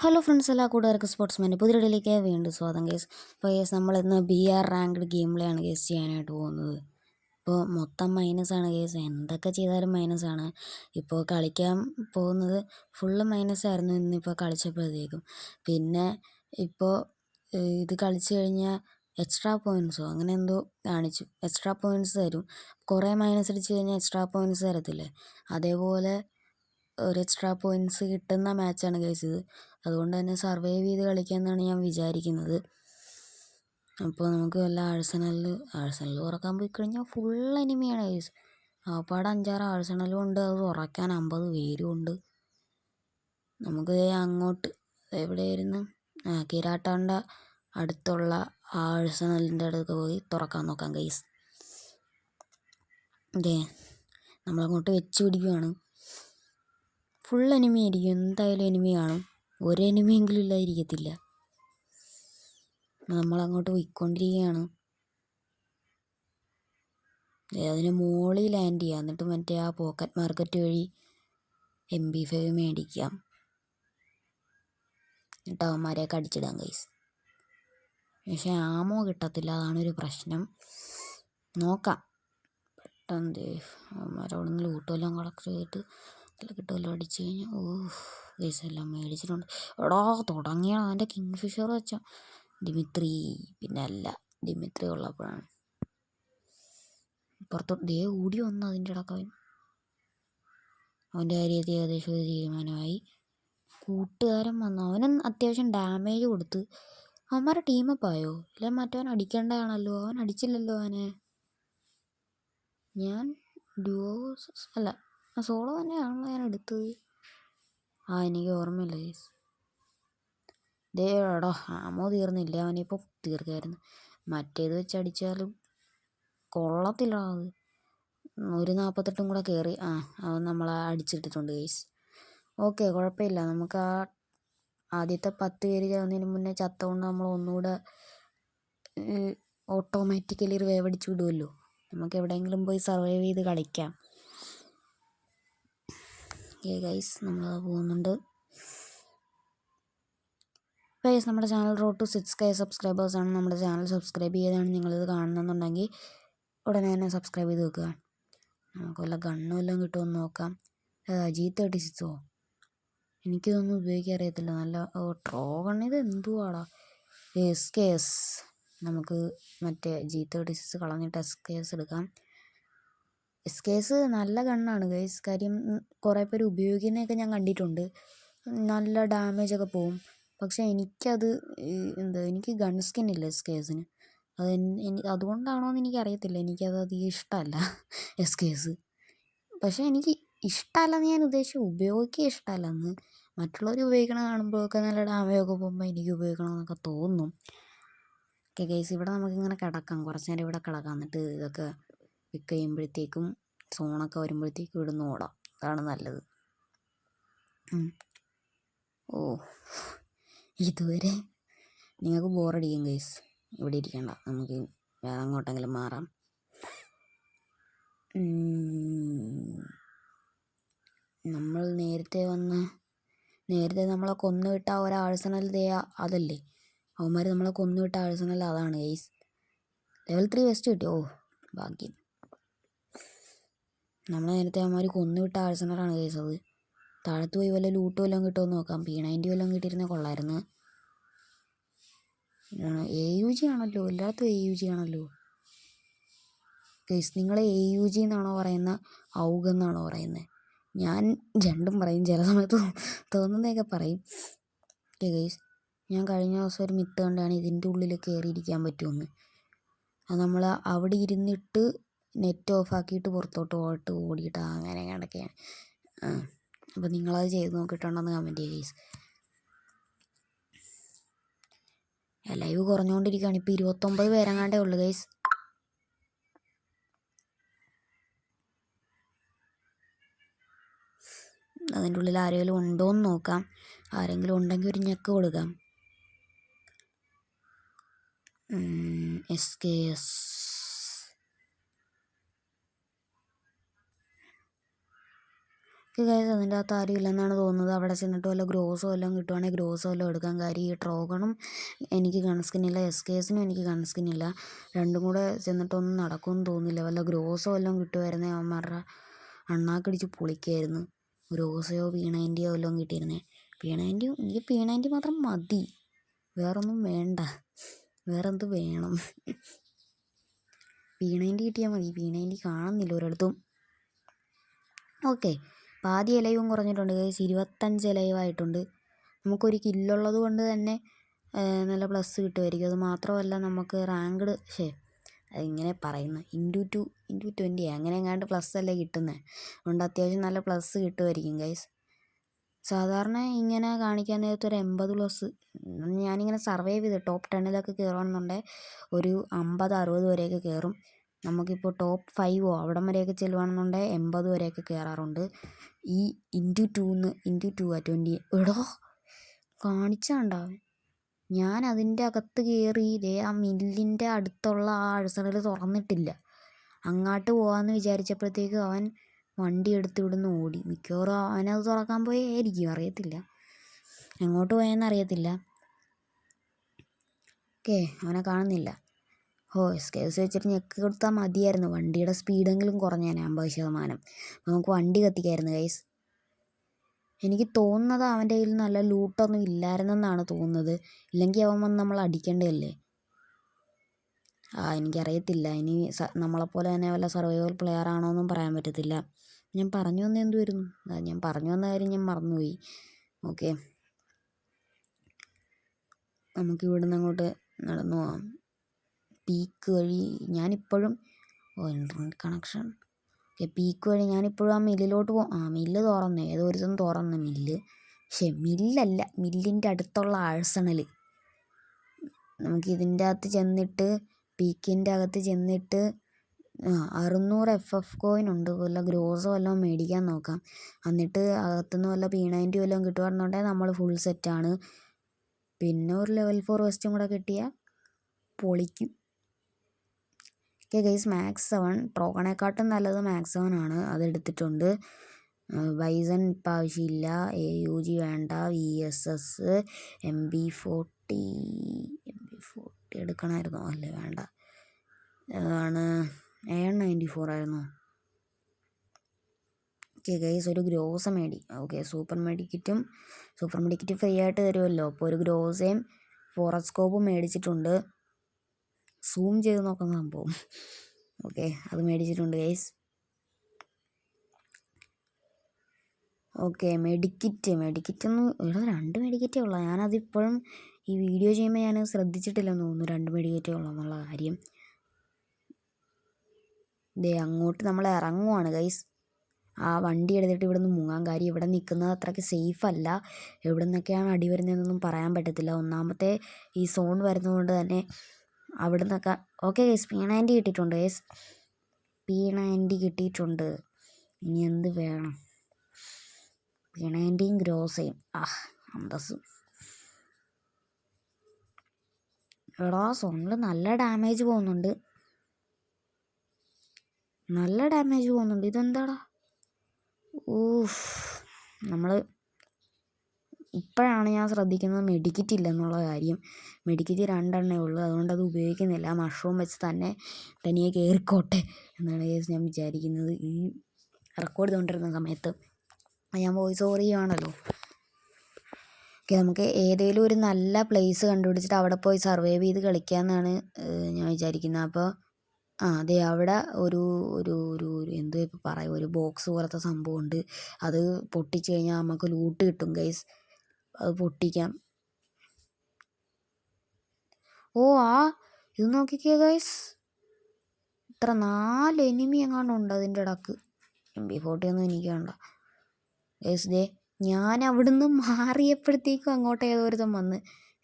Hello friends, എല്ലാ കൂട്ടുകാർക്കും സ്പോർട്സ്മാൻ്റെ പുതിയ വീഡിയോയിലേക്ക് വീണ്ടും സ്വാഗതം ഗേസ്. അപ്പോൾ ഗേസ് നമ്മളിന്ന് BR റാങ്ക്ഡ് ഗെയിമിലാണ് ഗേസ് ചെയ്യാനായിട്ട് പോകുന്നത്. ഇപ്പോൾ മൊത്തം മൈനസാണ് ഗേസ്, എന്തൊക്കെ ചെയ്താലും മൈനസാണ്. ഇപ്പോൾ കളിക്കാൻ പോകുന്നത് ഫുള്ള് മൈനസായിരുന്നു ഇന്നിപ്പോൾ കളിച്ചപ്പോഴത്തേക്കും. പിന്നെ ഇപ്പോൾ ഇത് കളിച്ച് കഴിഞ്ഞാൽ എക്സ്ട്രാ പോയിൻറ്റ്സോ അങ്ങനെ എന്തോ കാണിച്ചു, എക്സ്ട്രാ പോയിൻറ്റ്സ് തരും. കുറേ മൈനസ് അടിച്ച് കഴിഞ്ഞാൽ എക്സ്ട്രാ പോയിൻറ്റ്സ് തരത്തില്ലേ, അതേപോലെ ഒരു എക്സ്ട്രാ പോയിൻറ്റ്സ് കിട്ടുന്ന മാച്ചാണ് ഗൈസ് ഇത്. അതുകൊണ്ട് തന്നെ സർവൈവ് ചെയ്ത് കളിക്കാമെന്നാണ് ഞാൻ വിചാരിക്കുന്നത്. അപ്പോൾ നമുക്ക് വല്ല ആഴ്സണൽ തുറക്കാൻ പോയി കഴിഞ്ഞാൽ ഫുൾ എനിമിയാണ് ഗൈസ്. ആപ്പാടെ 5-6 ആഴ്സണലും ഉണ്ട്, അത് തുറക്കാൻ 50 പേരും ഉണ്ട്. നമുക്ക് അങ്ങോട്ട് എവിടെയായിരുന്നു, കിരാട്ടാണ്ട അടുത്തുള്ള ആഴ്സണലിൻ്റെ അടുത്ത് പോയി തുറക്കാൻ നോക്കാം ഗൈസ്. അതെ, നമ്മളങ്ങോട്ട് വെച്ച് പിടിക്കുവാണ്. ഫുൾ എനിമി ആയിരിക്കും, എന്തായാലും എനിമി കാണും. ഒരു എനിമിയെങ്കിലും ഇല്ലാതിരിക്കത്തില്ല. നമ്മളങ്ങോട്ട് പോയിക്കൊണ്ടിരിക്കുകയാണ്. അതിന് മുകളിൽ ലാൻഡ് ചെയ്യുക, എന്നിട്ട് മറ്റേ ആ പോക്കറ്റ് മാർക്കറ്റ് വഴി MP5 മേടിക്കാം, എന്നിട്ട് അവന്മാരെയൊക്കെ അടിച്ചിടാം ഗൈസ്. പക്ഷേ ആമോ കിട്ടത്തില്ല, അതാണൊരു പ്രശ്നം. നോക്കാം, പെട്ടെന്ന് അവന്മാരവിടെ നിന്ന് ലൂട്ടെല്ലാം കളക്ട് ചെയ്തിട്ട് എല്ലാം കിട്ടുമല്ലോ. അടിച്ച് കഴിഞ്ഞാൽ ഗൈസ് എല്ലാം മേടിച്ചിട്ടുണ്ട്. എടാ തുടങ്ങിയാണ് അവൻ്റെ കിങ് ഫിഷർ വെച്ച ഡിമിത്രി. പിന്നെ അല്ല, ഡിമിത്രി ഉള്ളപ്പോഴാണ് പുറത്തോട്ട് ഓടി വന്നു. അതിൻ്റെ ഇടക്ക് അവൻ്റെ കാര്യത്തിൽ ഏകദേശം ഒരു തീരുമാനമായി. കൂട്ടുകാരൻ വന്നു, അവനും അത്യാവശ്യം ഡാമേജ് കൊടുത്ത്. അവന്മാരെ ടീമപ്പായോ? ഇല്ല മറ്റവൻ അടിക്കേണ്ടതാണല്ലോ, അവൻ അടിച്ചില്ലല്ലോ അവനെ. ഞാൻ അല്ല സോളോ തന്നെയാണല്ലോ ഞാൻ എടുത്തത്. എനിക്ക് ഓർമ്മയില്ല ഗൈസ്. എടാ ആമോ തീർന്നില്ല, അവനിപ്പോൾ തീർക്കായിരുന്നു. മറ്റേത് വെച്ച് അടിച്ചാലും കൊള്ളത്തില്ല. അത് ഒരു 48 കൂടെ കയറി. അവൻ നമ്മളെ അടിച്ചിട്ടിട്ടുണ്ട് ഗൈസ്. ഓക്കെ, കുഴപ്പമില്ല. നമുക്ക് ആദ്യത്തെ 10 പേര് ചാവുന്നതിന് മുന്നേ ചത്തകൊണ്ട് നമ്മൾ ഒന്നുകൂടെ ഓട്ടോമാറ്റിക്കലി റിവൈവ് അടിച്ചു വിടുമല്ലോ. നമുക്ക് എവിടെയെങ്കിലും പോയി സർവൈവ് ചെയ്ത് കളിക്കാം. ഓക്കെ ഗൈസ്, നമ്മളത് പോകുന്നുണ്ട്. ഗൈസ്, നമ്മുടെ ചാനൽ റോഡ് ടു 6K സബ്സ്ക്രൈബേഴ്സാണ്. നമ്മുടെ ചാനൽ സബ്സ്ക്രൈബ് ചെയ്താണ് നിങ്ങളിത് കാണുന്നുണ്ടെങ്കിൽ ഉടനെ തന്നെ സബ്സ്ക്രൈബ് ചെയ്ത് വെക്കുക. നമുക്ക് വല്ല ഗണ്ണും എല്ലാം കിട്ടുമെന്ന് നോക്കാം. G36 എനിക്കിതൊന്നും ഉപയോഗിക്കാൻ അറിയത്തില്ല. നല്ല ട്രോഗൺ, ഇത് എന്തുവാടാ? SKS. നമുക്ക് മറ്റേ G36 കളഞ്ഞിട്ട് SKS എടുക്കാം. SKS നല്ല ഗണ്ണാണ് ഗൈസ്. കാര്യം കുറേ പേര് ഉപയോഗിക്കുന്നതൊക്കെ ഞാൻ കണ്ടിട്ടുണ്ട്, നല്ല ഡാമേജൊക്കെ പോവും. പക്ഷേ എനിക്കത് എനിക്ക് ഗൺ സ്കിൻ ഇല്ല SKSന്. അതുകൊണ്ടാണോ എന്ന് എനിക്കറിയത്തില്ല, എനിക്കത് അധികം ഇഷ്ടമല്ല SKS. പക്ഷേ എനിക്ക് ഇഷ്ടമല്ലെന്ന് ഞാൻ ഉദ്ദേശിച്ചു, ഉപയോഗിക്കുക ഇഷ്ടമല്ലെന്ന്. മറ്റുള്ളവർ ഉപയോഗിക്കണ കാണുമ്പോഴൊക്കെ നല്ല ഡാമേജൊക്കെ പോകുമ്പോൾ എനിക്ക് ഉപയോഗിക്കണമെന്നൊക്കെ തോന്നും. ഓക്കെ ഗൈസ്, ഇവിടെ നമുക്കിങ്ങനെ കിടക്കാം, കുറച്ച് നേരം ഇവിടെ കിടക്കാം. എന്നിട്ട് ഇതൊക്കെ പിക്ക് ചെയ്യുമ്പോഴത്തേക്കും സോണൊക്കെ വരുമ്പോഴത്തേക്കും ഇവിടുന്ന് ഓടാം, അതാണ് നല്ലത്. ഇതുവരെ നിങ്ങൾക്ക് ബോറടിക്കും ഗൈസ്, ഇവിടെ ഇരിക്കണ്ട, നമുക്ക് വേറെ അങ്ങോട്ടെങ്കിലും മാറാം. നമ്മൾ നേരത്തെ നമ്മളെ കൊന്നുവിട്ട ഒരാഴ്സണൽ അതല്ലേ, അവന്മാർ നമ്മളെ കൊന്നുവിട്ട ആഴ്സണൽ അതാണ് ഗൈസ്. ലെവൽ 3 വെസ്റ്റ് കിട്ടിയോ? ഭാഗ്യം. നമ്മളെ നേരത്തെ അവന്മാർ കൊന്നുവിട്ട ആഴ്സണലാണ് ഗൈസ് അത്. താഴത്ത് പോയി വല്ല ലൂട്ട് വല്ലതും കിട്ടുമെന്ന് നോക്കാം. P90 വല്ലതും കിട്ടിയിരുന്നാൽ കൊള്ളായിരുന്നു. AUG ആണല്ലോ, എല്ലായിടത്തും AUG ആണല്ലോ ഗൈസ്. നിങ്ങൾ AUG എന്നാണോ പറയുന്നത്, AUG എന്നാണോ പറയുന്നത്? ഞാൻ രണ്ടും പറയും, ചില സമയത്ത് തോന്നുന്നതൊക്കെ പറയും. ഓക്കെ ഗൈസ്, ഞാൻ കഴിഞ്ഞ ദിവസം ഒരു മിത്ത് കണ്ടാണ് ഇതിൻ്റെ ഉള്ളിൽ കയറിയിരിക്കാൻ പറ്റുമെന്ന്. അത് നമ്മൾ അവിടെ ഇരുന്നിട്ട് നെറ്റ് ഓഫാക്കിയിട്ട് പുറത്തോട്ട് ഓടിയിട്ട് അങ്ങനെ കിടക്കുകയാണ്. അപ്പോൾ നിങ്ങളത് ചെയ്ത് നോക്കിയിട്ടുണ്ടെന്ന് കമൻറ്റ് ചെയ്യുക ഗൈസ്. ലൈവ് കുറഞ്ഞുകൊണ്ടിരിക്കുകയാണ്, ഇപ്പോൾ 29 പേരെങ്ങാണ്ടേ ഉള്ളൂ ഗൈസ്. അതിൻ്റെ ഉള്ളിൽ ആരെങ്കിലും ഉണ്ടോയെന്ന് നോക്കാം. ആരെങ്കിലും ഉണ്ടെങ്കിൽ ഒരു ഞെക്ക് കൊടുക്കാം. SKS. ഗൈസ് അതിൻ്റെ അകത്ത് ആരും ഇല്ലെന്നാണ് തോന്നുന്നത്. അവിടെ ചെന്നിട്ട് വല്ല ഗ്രോസോ വല്ലതും കിട്ടുവാണെങ്കിൽ ഗ്രോസോ വല്ലതും എടുക്കാൻ. കാര്യം ഈ ട്രോഗണും എനിക്ക് ഗൺസ്കിന്നില്ല, SKSനും എനിക്ക് ഗൺസ്കിന്നില്ല. രണ്ടും കൂടെ ചെന്നിട്ടൊന്നും നടക്കുമെന്ന് തോന്നുന്നില്ല. വല്ല ഗ്രോസോ വല്ലതും കിട്ടുമായിരുന്നേ അവന്മാരുടെ അണ്ണാക്കടിച്ച് പൊളിക്കായിരുന്നു. ഗ്രോസയോ P90 വല്ലതും കിട്ടിയിരുന്നേ. P90 എനിക്ക് P90 മാത്രം മതി, വേറൊന്നും വേണ്ട. വേറെന്ത് വേണം? P90 കിട്ടിയാൽ മതി. P90 കാണുന്നില്ല ഒരിടത്തും. ഓക്കെ, പാതി ഇലയും കുറഞ്ഞിട്ടുണ്ട് ഗൈസ്. 25 ഇലയുമായിട്ടുണ്ട്. നമുക്കൊരു കില്ലുള്ളത് കൊണ്ട് തന്നെ നല്ല പ്ലസ് കിട്ടുമായിരിക്കും. അത് മാത്രമല്ല നമുക്ക് റാങ്ക്ഡ് അതിങ്ങനെ പറയുന്നത് ഇൻറ്റു 20 അങ്ങനെ എങ്ങാണ്ട് പ്ലസ് അല്ലേ കിട്ടുന്നത്. അതുകൊണ്ട് അത്യാവശ്യം നല്ല പ്ലസ് കിട്ടുമായിരിക്കും ഗൈസ്. സാധാരണ ഇങ്ങനെ കാണിക്കാൻ നേരത്തെ ഒരു 80 പ്ലസ് ഞാനിങ്ങനെ സർവൈവ് ചെയ്ത് ടോപ്പ് 10 കയറുകയാണെന്നുണ്ടെങ്കിൽ ഒരു 50-60 വരെയൊക്കെ കയറും. നമുക്കിപ്പോൾ ടോപ്പ് 5 അവിടം വരെയൊക്കെ ചെല്ലുവാണെന്നുണ്ടെങ്കിൽ 80 വരെയൊക്കെ കയറാറുണ്ട്. ഈ ഇൻറ്റു 20 എടോ കാണിച്ചാണ്ടാവും. ഞാൻ അതിൻ്റെ അകത്ത് കയറി ആ മില്ലിൻ്റെ അടുത്തുള്ള ആ ആഴ്സണൽ തുറന്നിട്ടില്ല. അങ്ങോട്ട് പോകാമെന്ന് വിചാരിച്ചപ്പോഴത്തേക്ക് അവൻ വണ്ടി എടുത്ത് ഇവിടുന്ന് ഓടി. മിക്കവാറും അവനത് തുറക്കാൻ പോയായിരിക്കും, അറിയത്തില്ല. എങ്ങോട്ട് പോയെന്ന് അറിയത്തില്ല. ഓക്കെ, അവനെ കാണുന്നില്ല. SKS വെച്ചിട്ട് ഞെക്കി കൊടുത്താൽ മതിയായിരുന്നു. വണ്ടിയുടെ സ്പീഡെങ്കിലും കുറഞ്ഞേനെ 50%. നമുക്ക് വണ്ടി കത്തിക്കായിരുന്നു ഗൈസ്. എനിക്ക് തോന്നുന്നത് അവൻ്റെ കയ്യിൽ നല്ല ലൂട്ടൊന്നും ഇല്ലായിരുന്നെന്നാണ് തോന്നുന്നത്. ഇല്ലെങ്കിൽ അവൻ വന്ന് നമ്മൾ അടിക്കേണ്ടതല്ലേ. എനിക്കറിയത്തില്ല. ഇനി നമ്മളെപ്പോലെ തന്നെ വല്ല സർവൈവൽ പ്ലെയർ ആണോ എന്നും പറയാൻ പറ്റത്തില്ല. ഞാൻ പറഞ്ഞു വന്ന എന്തുവായിരുന്നു? ഞാൻ പറഞ്ഞു വന്ന കാര്യം ഞാൻ മറന്നുപോയി. ഓക്കെ, നമുക്ക് ഇവിടുന്ന് അങ്ങോട്ട് നടന്നു പോകാം. പീക്ക് വഴി ഞാനിപ്പോഴും ഇൻ്റർനെറ്റ് കണക്ഷൻ പീക്ക് വഴി ഞാനിപ്പോഴും ആ മില്ലിലോട്ട് മില്ല് തുറന്നു. ഏതോ ഒരുത്തം തുറന്നു മില്ല്. മില്ലല്ല, മില്ലിൻ്റെ അടുത്തുള്ള ആഴ്സണൽ. നമുക്കിതിൻ്റെ അകത്ത് ചെന്നിട്ട് പീക്കിൻ്റെ അകത്ത് ചെന്നിട്ട് 600 FF കോയിൻ ഉണ്ട്. വല്ല ഗ്രോസോ വല്ലതും മേടിക്കാൻ നോക്കാം. എന്നിട്ട് അകത്തുനിന്ന് വല്ല P90 വല്ലതും കിട്ടുകയാണെന്നുണ്ടെങ്കിൽ നമ്മൾ ഫുൾ സെറ്റാണ്. പിന്നെ ഒരു ലെവൽ 4 വെസ്റ്റും കൂടെ കിട്ടിയാൽ പൊളിക്കും. ഓക്കെ ഗൈസ്, മാക്സ് 7 ട്രോഗണേക്കാട്ടും നല്ലത് മാക്സ് 7 ആണ്. അതെടുത്തിട്ടുണ്ട്. ബൈസൺ ഇപ്പം ആവശ്യമില്ല. AUG വേണ്ട. VSS MB40 എടുക്കണമായിരുന്നോ? അല്ലേ വേണ്ട. അതാണ് AN94 ആയിരുന്നു. ഓക്കെ ഗൈസ്, ഒരു ഗ്രോസ ഓക്കെ, സൂപ്പർ മെഡിക്കിറ്റ് ഫ്രീ ആയിട്ട് തരുമല്ലോ. അപ്പോൾ ഒരു ഗ്രോസയും ഫോറസ്കോപ്പും മേടിച്ചിട്ടുണ്ട്. സൂം ചെയ്ത് നോക്കുന്ന സംഭവം. ഓക്കെ, അത് മേടിച്ചിട്ടുണ്ട് ഗൈസ്. ഓക്കെ, മെഡിക്കിറ്റൊന്നും ഇവിടെ 2 മെഡിക്കറ്റേ ഉള്ളൂ. ഞാനതിപ്പോഴും ഈ വീഡിയോ ചെയ്യുമ്പോൾ ഞാൻ ശ്രദ്ധിച്ചിട്ടില്ലെന്ന് തോന്നുന്നു 2 മെഡിക്കറ്റേ ഉള്ളൂ എന്നുള്ള കാര്യം. അങ്ങോട്ട് നമ്മൾ ഇറങ്ങുവാണ് ഗൈസ്. ആ വണ്ടി എടുത്തിട്ട് ഇവിടെ നിന്ന് മുങ്ങാൻ. കാര്യം ഇവിടെ നിൽക്കുന്നത് അത്രയ്ക്ക് സേഫ് അല്ല. എവിടെ നിന്നൊക്കെയാണ് അടി വരുന്നതെന്നൊന്നും പറയാൻ പറ്റത്തില്ല. ഒന്നാമത്തെ ഈ സോൺ വരുന്നതുകൊണ്ട് തന്നെ അവിടെ നിന്നൊക്കെ. ഓക്കെ ഗൈസ്, P90 കിട്ടിയിട്ടുണ്ട് ഗൈസ്. P90 കിട്ടിയിട്ടുണ്ട്. ഇനി എന്ത് വേണം? P90യും ഗ്രോസയും അന്തസ്. എടാ സോണിൽ നല്ല ഡാമേജ് പോകുന്നുണ്ട്. ഇതെന്താടാ? നമ്മൾ ഇപ്പോഴാണ് ഞാൻ ശ്രദ്ധിക്കുന്നത് മെഡിക്കിറ്റ് ഇല്ലെന്നുള്ള കാര്യം. മെഡിക്കിറ്റ് 2 എണ്ണേ ഉള്ളൂ, അതുകൊണ്ട് അത് ഉപയോഗിക്കുന്നില്ല. മഷ്റൂം വെച്ച് തന്നെ തനിയെ കയറിക്കോട്ടെ എന്നാണ് കേസ് ഞാൻ വിചാരിക്കുന്നത്. ഈ റെക്കോർഡ് ചെയ്തുകൊണ്ടിരുന്ന സമയത്ത് ഞാൻ വോയിസ് ഓവർ ചെയ്യുവാണല്ലോ. ഓക്കെ, നമുക്ക് ഏതെങ്കിലും ഒരു നല്ല പ്ലേസ് കണ്ടുപിടിച്ചിട്ട് അവിടെ പോയി സർവൈവ് ചെയ്ത് കളിക്കാമെന്നാണ് ഞാൻ വിചാരിക്കുന്നത്. അപ്പോൾ അതെ, അവിടെ ഒരു ഒരു ഒരു എന്തോ ഇപ്പോൾ പറയും, ഒരു ബോക്സ് പോലത്തെ സംഭവമുണ്ട്. അത് പൊട്ടിച്ച് കഴിഞ്ഞാൽ നമുക്ക് ലൂട്ട് കിട്ടും ഗൈസ്. അത് പൊട്ടിക്കാം. ഇത് നോക്കിക്കേ ഗൈസ്, ഇത്ര 4 എനിമി എങ്ങാണ്ട് ഉണ്ട് അതിൻ്റെ ഇടക്ക്. MB40 ഒന്നും എനിക്ക് വേണ്ട ഗൈസ്. ഞാൻ അവിടുന്ന് മാറിയപ്പോഴത്തേക്കും അങ്ങോട്ട് ഏതോരുത്തം വന്ന്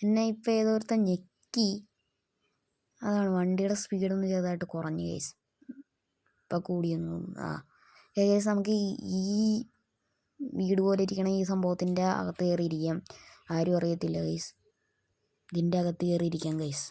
എന്നെ ഇപ്പം ഏതോരുത്തം ഞെക്കി. അതാണ് വണ്ടിയുടെ സ്പീഡൊന്ന് ചെറുതായിട്ട് കുറഞ്ഞു ഗൈസ്. ഇപ്പം കൂടിയൊന്നും ഗൈസ്. നമുക്ക് ഈ വീട് പോലെ ഇരിക്കണ ഈ സംഭവത്തിൻ്റെ അകത്ത് കയറിയിരിക്കാം. ആരും അറിയത്തില്ല ഗൈസ്. ഇതിൻ്റെ അകത്ത് കയറിയിരിക്കാം ഗൈസ്.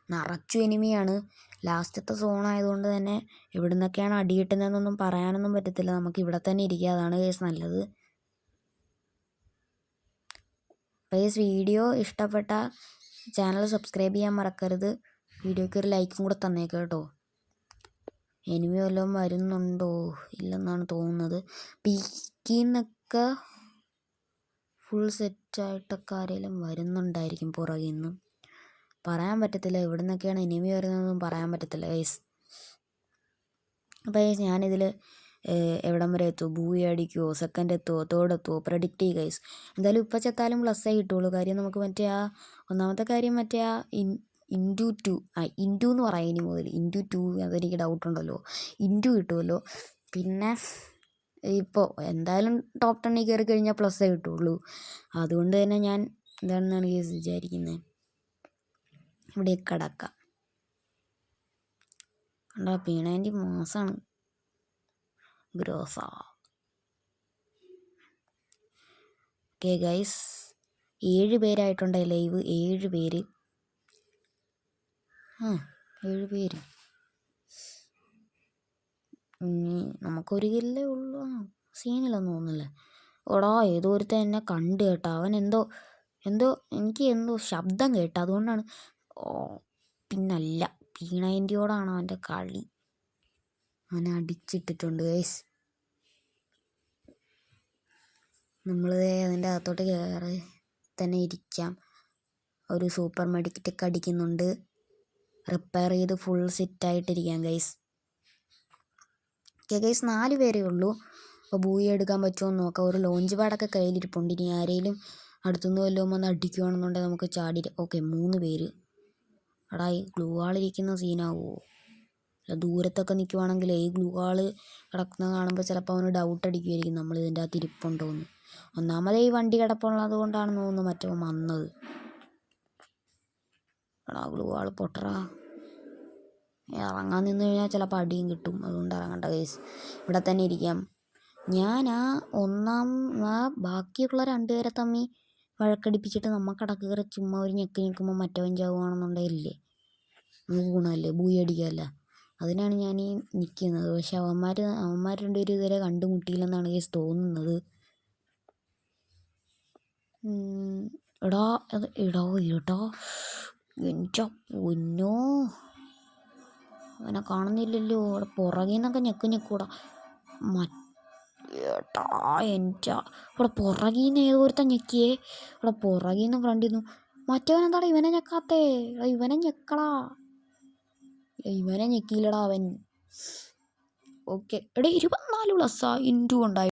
നിറച്ചു എനിമിയാണ്. ലാസ്റ്റത്തെ സോണായതുകൊണ്ട് തന്നെ എവിടെ നിന്നൊക്കെയാണ് അടി കിട്ടുന്നതെന്നൊന്നും പറയാനൊന്നും പറ്റത്തില്ല. നമുക്ക് ഇവിടെ തന്നെ ഇരിക്കുക, അതാണ് കേസ് നല്ലത്. ഗൈസ് വീഡിയോ ഇഷ്ടപ്പെട്ട ചാനൽ സബ്സ്ക്രൈബ് ചെയ്യാൻ മറക്കരുത്. വീഡിയോയ്ക്ക് ഒരു ലൈക്കും കൂടെ തന്നേക്കാം കേട്ടോ. എനിമി വല്ലതും വരുന്നുണ്ടോ? ഇല്ലെന്നാണ് തോന്നുന്നത്. പീക്കിന്നൊക്കെ ഫുൾ സെറ്റായിട്ടൊക്കെ ആരെങ്കിലും വരുന്നുണ്ടായിരിക്കും പുറകിൽ നിന്ന്. പറയാൻ പറ്റത്തില്ല, എവിടെ നിന്നൊക്കെയാണ് എനിമി വരുന്നതെന്നൊന്നും പറയാൻ പറ്റത്തില്ല ഗൈസ്. അപ്പോൾ ഗൈസ് ഞാനിതിൽ എവിടം വരെ എത്തുമോ, ബൂയി അടിക്കുമോ, സെക്കൻഡ് എത്തുമോ, തേർഡ് എത്തുമോ, പ്രഡിക്റ്റ് ചെയ്യുക ഗൈസ്. എന്തായാലും ഇപ്പോൾ ചെത്താലും പ്ലസ്സേ കിട്ടുള്ളൂ. കാര്യം നമുക്ക് മറ്റേ ആ ഒന്നാമത്തെ കാര്യം മറ്റേ ആ ഇൻറ്റു 2 ഇൻറ്റു എന്ന് പറയാം ഇനി മുതൽ. ഇൻറ്റു 2 അതെനിക്ക് ഡൗട്ടുണ്ടല്ലോ. ഇൻറ്റു കിട്ടുമല്ലോ. പിന്നെ ഇപ്പോൾ എന്തായാലും ടോപ്പ് 10 കയറി കഴിഞ്ഞാൽ പ്ലസ്സേ കിട്ടുള്ളൂ. അതുകൊണ്ട് തന്നെ ഞാൻ എന്താണെന്നാണ് കേസ് വിചാരിക്കുന്നത്, ഇവിടെ കിടക്കാം. കണ്ടോ പീണേൻ്റെ മാസമാണ് ഗ്രോസ. ഓക്കെ ഗൈസ് 7 പേരായിട്ടുണ്ട് ലൈവ്. 7 പേര് 7 പേര്. നമുക്കൊരു കില്ലേ ഉള്ളൂ. സീനിലൊന്നും തോന്നുന്നില്ല. ഓടാ ഏതോ ഒരുത്തൻ എന്നെ കണ്ട് കേട്ടോ. അവൻ എന്തോ എനിക്ക് എന്തോ ശബ്ദം കേട്ടോ, അതുകൊണ്ടാണ്. പിന്നല്ല, പീണേൻ്റെയോടാണ് അവൻ്റെ കളി. അവനെ അടിച്ചിട്ടിട്ടുണ്ട് ഗൈസ്. നമ്മൾ അതിൻ്റെ അകത്തോട്ട് കയറി തന്നെ ഇരിക്കാം. ഒരു സൂപ്പർ മെഡിക്കറ്റൊക്കെ അടിക്കുന്നുണ്ട്. റിപ്പയർ ചെയ്ത് ഫുൾ സെറ്റായിട്ടിരിക്കാം ഗൈസ്. ഓക്കെ ഗൈസ് 4 പേരേ ഉള്ളൂ. അപ്പോൾ ബൂയി എടുക്കാൻ പറ്റുമോ എന്ന് നോക്കാം. ഒരു ലോഞ്ച് പാഡൊക്കെ കയ്യിലിരിപ്പുണ്ട്. ഇനി ആരെങ്കിലും അടുത്തുനിന്ന് വല്ലതും വന്ന് അടിക്കുകയാണെന്നുണ്ടെങ്കിൽ നമുക്ക് ചാടി. ഓക്കെ 3 പേര്. എടാ ഈ ഗ്ലൂ വാളിരിക്കുന്ന സീനാവുമോ? അല്ല ദൂരത്തൊക്കെ നിൽക്കുവാണെങ്കിൽ ഈ ഗ്ലൂ വാള് കിടക്കുന്നത് കാണുമ്പോൾ ചിലപ്പോൾ അവന് ഡൗട്ട് അടിക്കുമായിരിക്കും നമ്മൾ ഇതിൻ്റെ അകത്ത് ഇരിപ്പുണ്ടോ എന്ന്. ഒന്നാമത് ഈ വണ്ടി കിടപ്പുള്ളത് കൊണ്ടാണെന്ന് തോന്നുന്നു മറ്റോ വന്നത്. എടാ ഗ്ലൂ വാള് പൊട്ടറാ. ഇറങ്ങാൻ നിന്ന് കഴിഞ്ഞാൽ ചിലപ്പോൾ അടിയും കിട്ടും. അതുകൊണ്ട് ഇറങ്ങണ്ട കേസ്, ഇവിടെ തന്നെ ഇരിക്കാം. ഞാൻ ബാക്കിയുള്ള 2 പേരെ തമ്മിൽ വഴക്കടിപ്പിച്ചിട്ട് നമുക്കിടക്ക് കയറി ചുമ്മാ ഒരു ഞെക്കുമ്പോൾ മറ്റവൻ ചാവുകയാണെന്നുണ്ടെങ്കിലേ നമുക്ക് ഗുണമല്ലേ, ബൂയി അടിക്കാമല്ല. അതിനാണ് ഞാൻ ഈ നിൽക്കുന്നത്. പക്ഷെ അവന്മാർ 2 പേരും ഇതുവരെ കണ്ടുമുട്ടിയില്ലെന്നാണ് കേസ് തോന്നുന്നത്. എടാ എൻ്റെ പൊന്നോ, അവനെ കാണുന്നില്ലല്ലോ. അവിടെ പുറകിൽ നിന്നൊക്കെ ഞെക്കൂടാ. ഏട്ടാ എൻ്റെ ഇവിടെ പുറകിൽ നിന്ന് ഏതോ ഒരുത്തൻ ഞെക്കിയേ. ഇവിടെ പുറകിൽ നിന്ന് ഫ്രണ്ടിൽ നിന്ന്. മറ്റവൻ എന്താടാ ഇവനെ ഞെക്കാത്തേ? ഇവനെ ഞെക്കടാ. ഇവനെ ഞെക്കിയില്ലടാ അവൻ. ഓക്കെ എടാ 24 പ്ലസ്സാ ഇൻറ്റു ഉണ്ടായി.